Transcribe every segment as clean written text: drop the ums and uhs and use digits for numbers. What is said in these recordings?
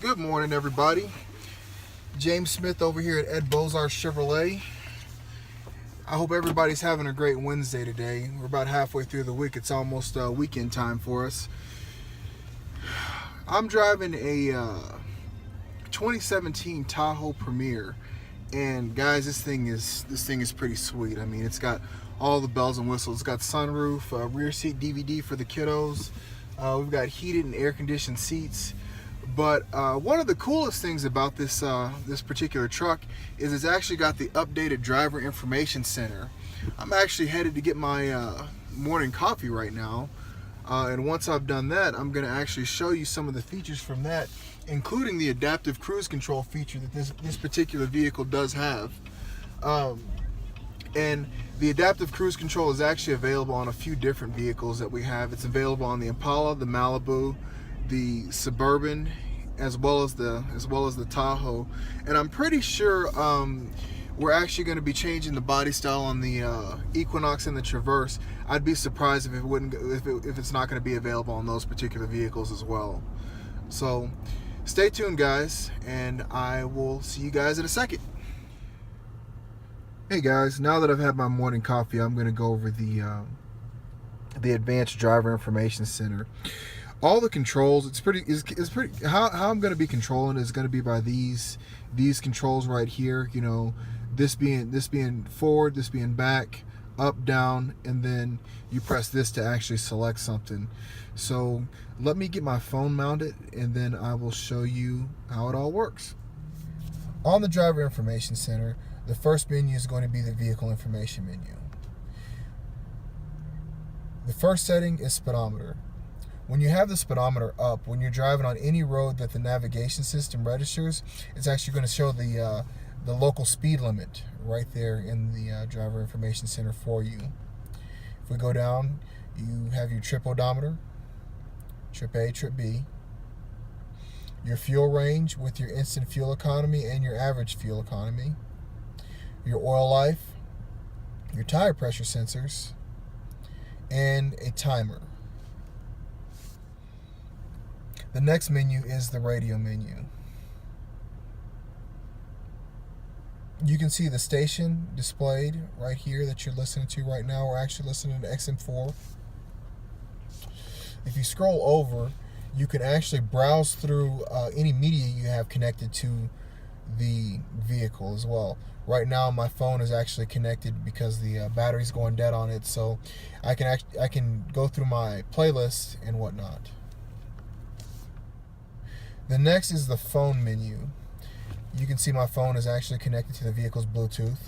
Good morning, everybody. James Smith over here at Ed Bozar Chevrolet. I hope everybody's having a great Wednesday today. We're about halfway through the week. It's almost weekend time for us. I'm driving a 2017 Tahoe Premier, and guys, this thing is pretty sweet. I mean, it's got all the bells and whistles. It's got sunroof, rear seat DVD for the kiddos. We've got heated and air conditioned seats. But one of the coolest things about this particular truck is it's actually got the updated driver information center. I'm actually headed to get my morning coffee right now, and once I've done that, I'm going to actually show you some of the features from that, including the adaptive cruise control feature that this particular vehicle does have. And the adaptive cruise control is actually available on a few different vehicles that we have. It's available on the Impala, the Malibu, the Suburban, as well as the Tahoe, and I'm pretty sure we're actually going to be changing the body style on the Equinox and the Traverse. I'd be surprised if it's not going to be available on those particular vehicles as well. So stay tuned, guys, and I will see you guys in a second. Hey guys, now that I've had my morning coffee, I'm going to go over the advanced driver information center. All the controls, it's pretty. How I'm going to be controlling is going to be by these controls right here. You know, this being forward, this being back, up, down, and then you press this to actually select something. So let me get my phone mounted, and then I will show you how it all works. On the driver information center, the first menu is going to be the vehicle information menu. The first setting is speedometer. When you have the speedometer up, when you're driving on any road that the navigation system registers, it's actually going to show the local speed limit right there in the driver information center for you. If we go down, you have your trip odometer, trip A, trip B, your fuel range with your instant fuel economy and your average fuel economy, your oil life, your tire pressure sensors, and a timer. The next menu is the radio menu. You can see the station displayed right here that you're listening to right now. We're actually listening to XM4. If you scroll over, you can actually browse through any media you have connected to the vehicle as well. Right now my phone is actually connected because the battery's going dead on it, so I can go through my playlist and whatnot. The next is the phone menu. You can see my phone is actually connected to the vehicle's Bluetooth.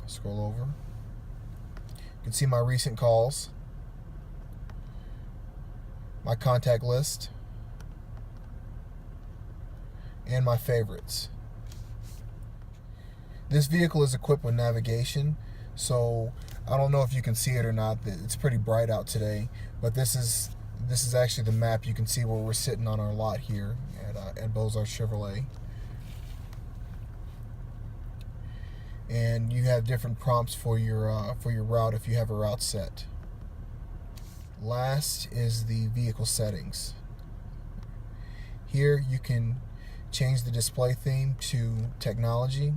Scroll over. You can see my recent calls, my contact list, and my favorites. This vehicle is equipped with navigation, so I don't know if you can see it or not. It's pretty bright out today, but this is actually the map. You can see where we're sitting on our lot here at Bozar Chevrolet. And you have different prompts for your route if you have a route set. Last is the vehicle settings. Here you can change the display theme to technology.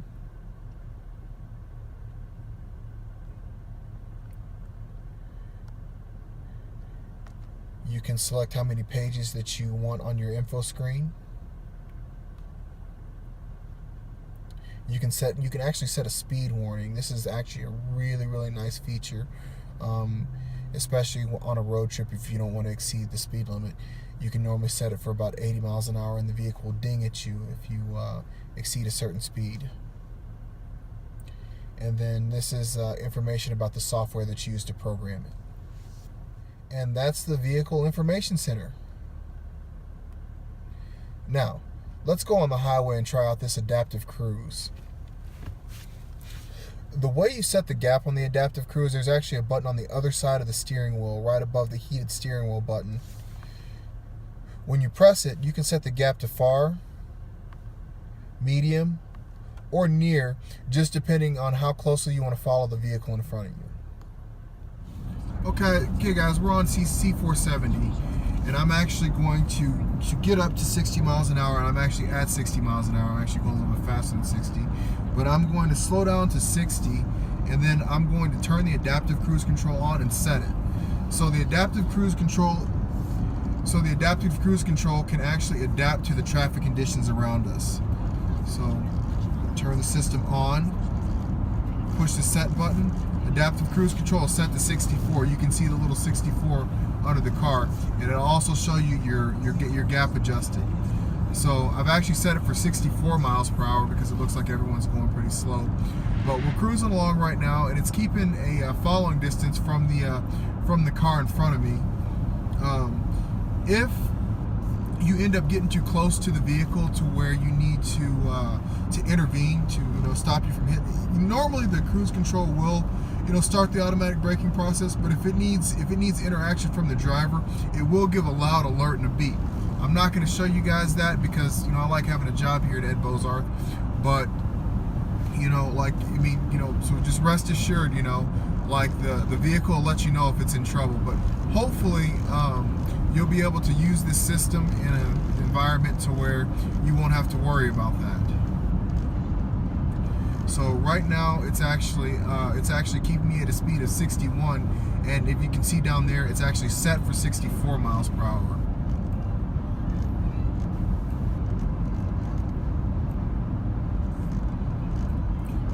You can select how many pages that you want on your info screen. You can actually set a speed warning. This is actually a really nice feature, especially on a road trip. If you don't want to exceed the speed limit, you can normally set it for about 80 miles an hour, and the vehicle will ding at you if you exceed a certain speed. And then this is information about the software that's used to program it. And that's the vehicle information center. Now, let's go on the highway and try out this adaptive cruise. The way you set the gap on the adaptive cruise, there's actually a button on the other side of the steering wheel, right above the heated steering wheel button. When you press it, you can set the gap to far, medium, or near, just depending on how closely you want to follow the vehicle in front of you. Okay, guys, we're on C470, and I'm actually going to get up to 60 miles an hour, and I'm actually at 60 miles an hour. I'm actually going a little bit faster than 60, but I'm going to slow down to 60, and then I'm going to turn the adaptive cruise control on and set it. So the adaptive cruise control can actually adapt to the traffic conditions around us. So turn the system on, push the set button. Adaptive cruise control is set to 64. You can see the little 64 under the car, and it'll also show you your gap adjusted. So I've actually set it for 64 miles per hour because it looks like everyone's going pretty slow. But we're cruising along right now, and it's keeping a following distance from the car in front of me. If you end up getting too close to the vehicle to where you need to intervene to stop you from hitting, normally the cruise control will start the automatic braking process, but if it needs interaction from the driver, it will give a loud alert and a beep. I'm not going to show you guys that because I like having a job here at Ed Bozarth, but so just rest assured, the vehicle will let you know if it's in trouble. But hopefully you'll be able to use this system in an environment to where you won't have to worry about that. So right now it's actually keeping me at a speed of 61, and if you can see down there, it's actually set for 64 miles per hour.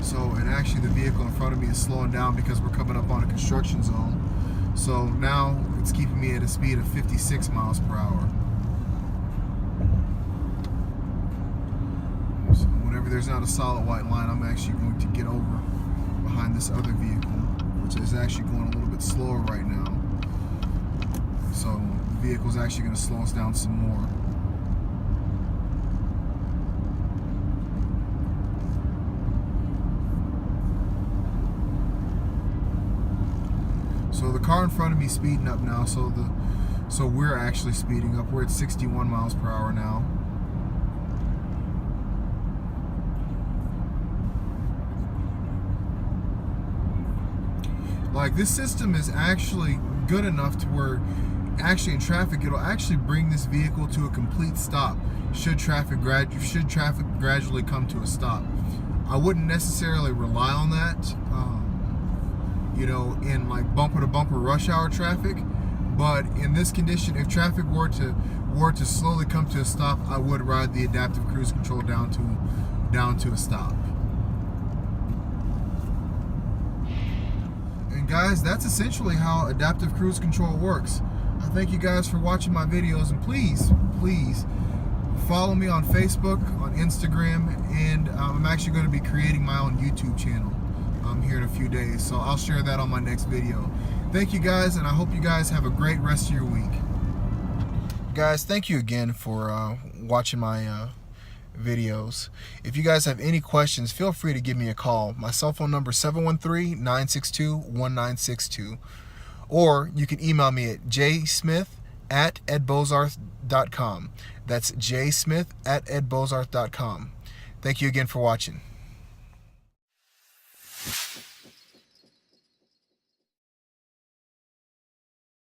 So, and actually the vehicle in front of me is slowing down because we're coming up on a construction zone. So now it's keeping me at a speed of 56 miles per hour. So whenever there's not a solid white line, I'm actually going to get over behind this other vehicle, which is actually going a little bit slower right now. So the vehicle's actually going to slow us down some more. So the car in front of me is speeding up now, so we're actually speeding up. We're at 61 miles per hour now. Like, this system is actually good enough to where actually in traffic it'll actually bring this vehicle to a complete stop should traffic gradually come to a stop. I wouldn't necessarily rely on that in like bumper to bumper rush hour traffic, but in this condition, if traffic were to slowly come to a stop, I would ride the adaptive cruise control down to a stop. And guys, that's essentially how adaptive cruise control works. I thank you guys for watching my videos, and please follow me on Facebook, on Instagram, and I'm actually going to be creating my own YouTube channel here in a few days, so I'll share that on my next video. Thank you guys, and I hope you guys have a great rest of your week. Guys, thank you again for watching my videos. If you guys have any questions, feel free to give me a call. My cell phone number is 713-962-1962, or you can email me at jsmith@edbozarth.com. That's jsmith@edbozarth.com. Thank you again for watching.